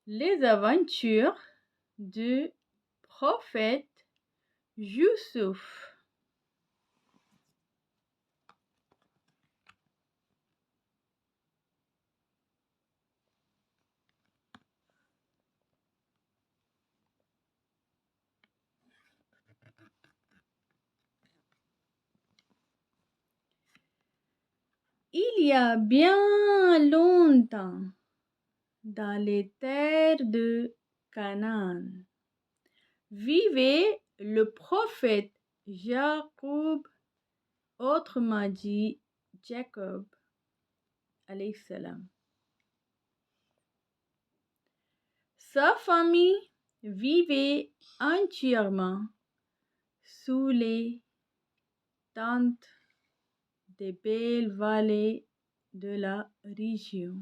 Les aventures du prophète Youssouf. Il y a bien longtemps, dans les terres de Canaan, vivait le prophète Jacob, autrement dit Jacob, alayhi salam. Sa famille vivait entièrement sous les tentes des belles vallées de la région.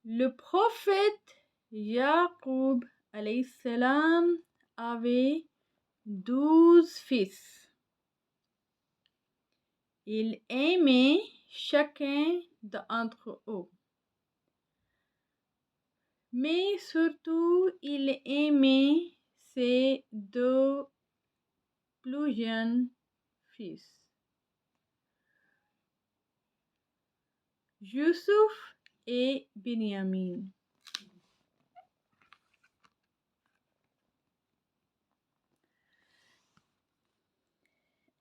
Le prophète Jacob alayhi salam avait 12 fils. Il aimait chacun d'entre eux. Mais surtout, il aimait ses deux plus jeunes fils, Youssouf et Binyamin.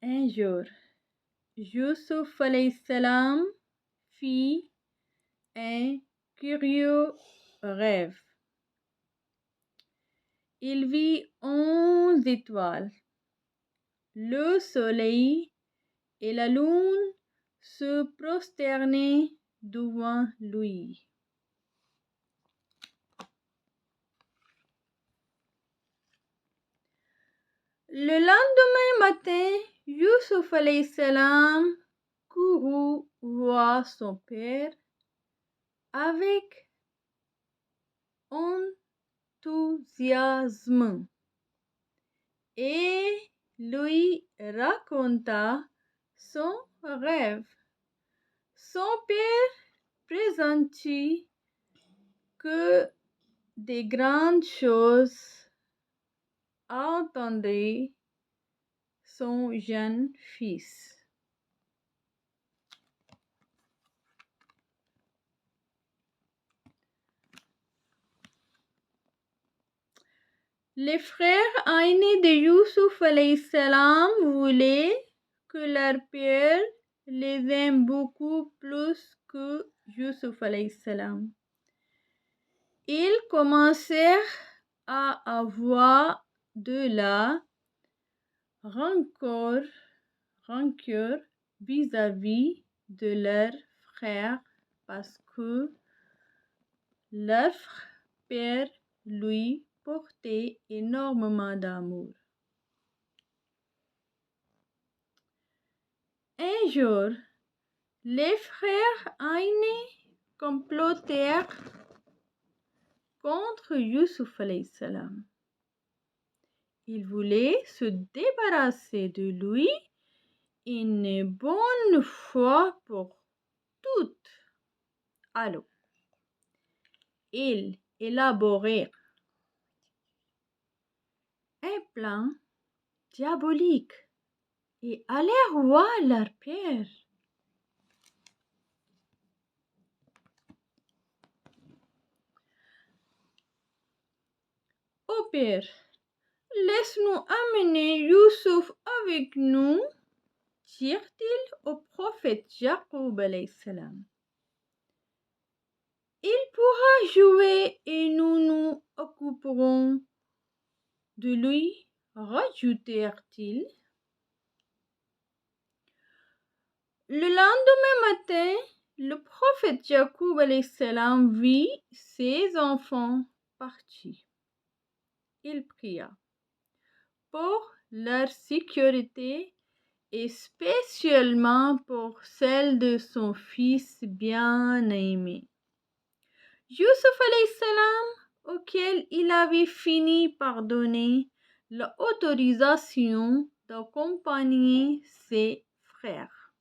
Un jour, Youssouf alayhi salam fit un curieux rêve. Il vit 11 étoiles, le soleil et la lune se prosternaient devant lui. Le lendemain matin, Youssouf alayhi salam courut voir son père avec enthousiasme et lui raconta son rêve. Son père pressentit que des grandes choses attendaient son jeune fils. Les frères aînés de Youssouf alayhi salam voulaient que leur père les aime beaucoup plus que Youssouf alayhi salam. Ils commencèrent à avoir de la rancœur vis-à-vis de leur frère parce que leur père lui portait énormément d'amour. Un jour, les frères aînés complotèrent contre Youssouf alayhi salam. Ils voulaient se débarrasser de lui une bonne fois pour toutes. Alors, ils élaborèrent un plan diabolique et allèrent voir leur père. Ô père, laisse-nous amener Youssouf avec nous, dirent-ils au prophète Jacob alayhi salam. Il pourra jouer et nous nous occuperons de lui, rajoutèrent-ils. Le lendemain matin, le prophète Jacob alayhi salam vit ses enfants partis. Il pria pour leur sécurité et spécialement pour celle de son fils bien-aimé, Youssouf alayhi salam, auquel il avait fini par donner l'autorisation d'accompagner ses frères.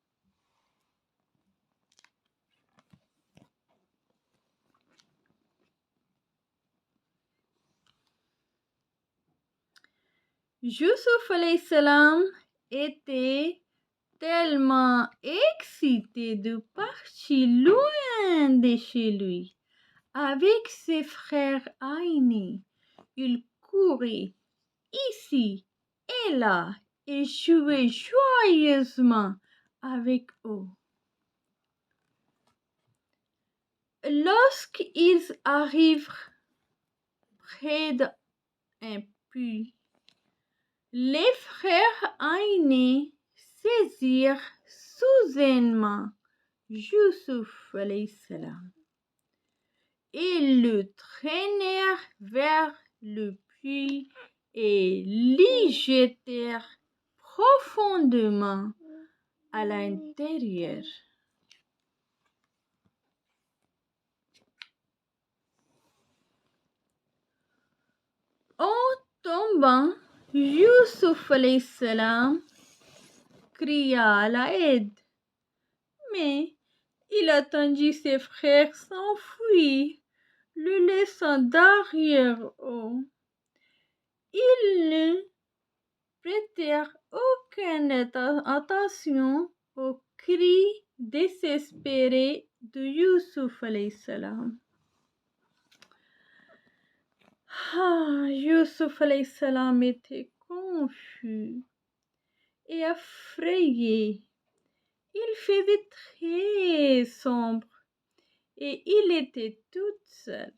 Youssouf alayhi salam était tellement excité de partir loin de chez lui. Avec ses frères aînés, il courait ici et là et jouait joyeusement avec eux. Lorsqu'ils arrivent près d'un puits, les frères aînés saisirent soudainement Youssouf alayhi salam et le traînèrent vers le puits et l'y jetèrent profondément à l'intérieur. En tombant, Youssouf alayhi salam cria à l'aide, mais il attendit ses frères s'enfuir, le laissant derrière eux. Ils ne prêtèrent aucune attention aux cris désespérés de Youssouf alayhi salam. Youssouf alayhi salam était confus et effrayé. Il faisait très sombre et il était tout seul.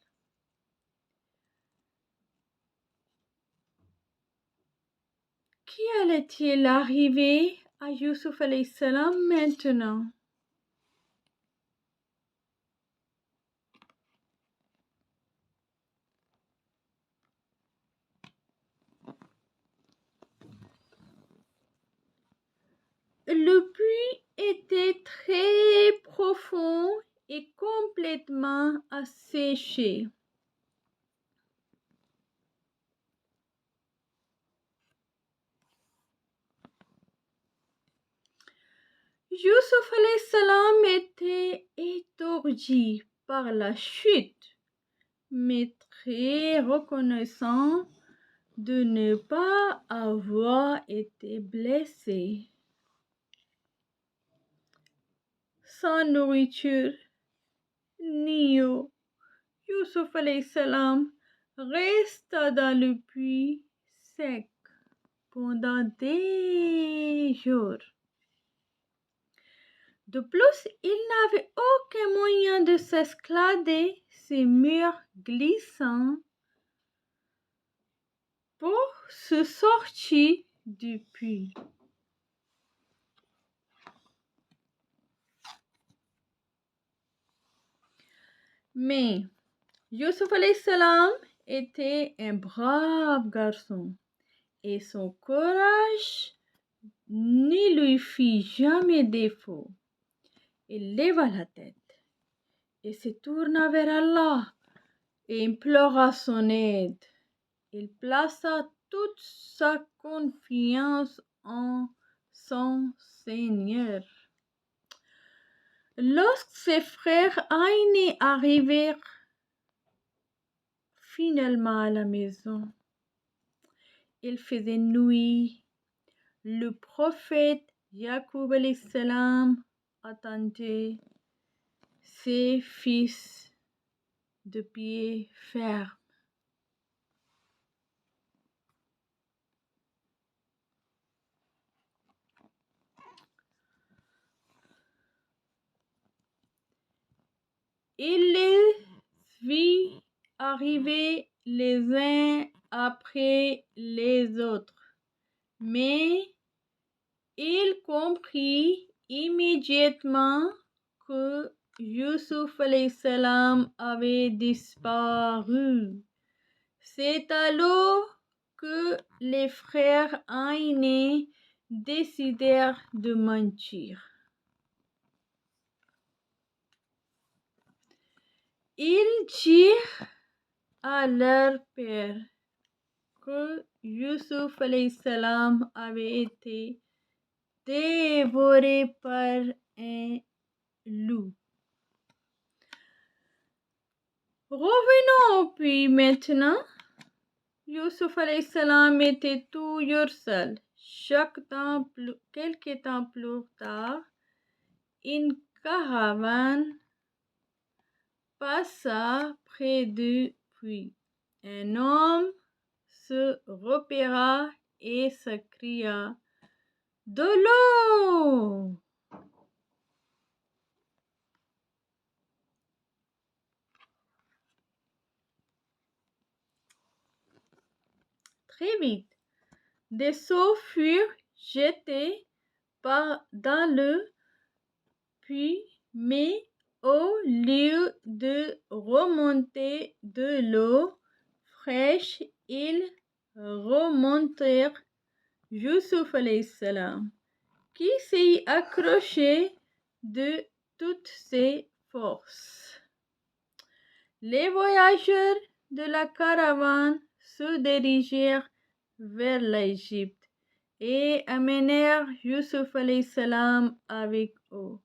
Qu'allait-il arriver à Youssouf alayhi salam maintenant? Le puits était très profond et complètement asséché. Youssouf alayhi salam était étourdi par la chute, mais très reconnaissant de ne pas avoir été blessé. Sans nourriture ni eau, Youssouf alayhi salam resta dans le puits sec pendant des jours. De plus, il n'avait aucun moyen de s'escalader ces murs glissants pour se sortir du puits. Mais Youssouf alayhi salam était un brave garçon et son courage ne lui fit jamais défaut. Il leva la tête et se tourna vers Allah et implora son aide. Il plaça toute sa confiance en son Seigneur. Lorsque ses frères aînés arrivèrent finalement à la maison, il faisait nuit. Le prophète Yacoub alayhi salam attendait ses fils de pied ferme. Il les vit arriver les uns après les autres, mais il comprit immédiatement que Youssouf alayhi salam avait disparu. C'est alors que les frères aînés décidèrent de mentir. Ils dirent à leur père que Youssouf alayhi salam avait été dévoré par un loup. Revenons au puits maintenant. Youssouf alayhi salam était toujours seul. Quelque temps plus tard, une caravane passa près du puits. Un homme se repéra et s'écria: De l'eau! Très vite, des seaux furent jetés dans le puits, mais au lieu de remonter de l'eau fraîche, ils remontèrent Youssouf alayhi salam, qui s'y accrochait de toutes ses forces. Les voyageurs de la caravane se dirigèrent vers l'Égypte et amenèrent Youssouf alayhi salam avec eux.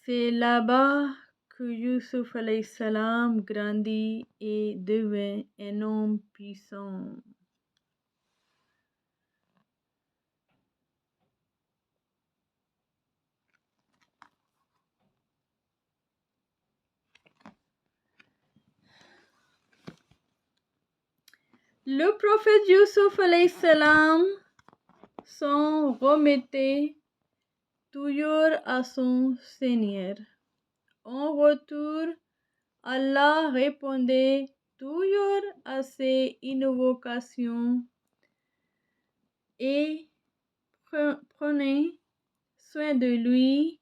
C'est là-bas que Youssouf alayhi salam grandit et devint un homme puissant. Le prophète Youssouf alayhi salam s'en remettait toujours à son Seigneur. En retour, Allah répondait toujours à ses invocations et prenait soin de lui,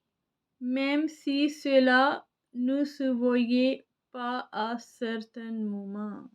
même si cela ne se voyait pas à certains moments.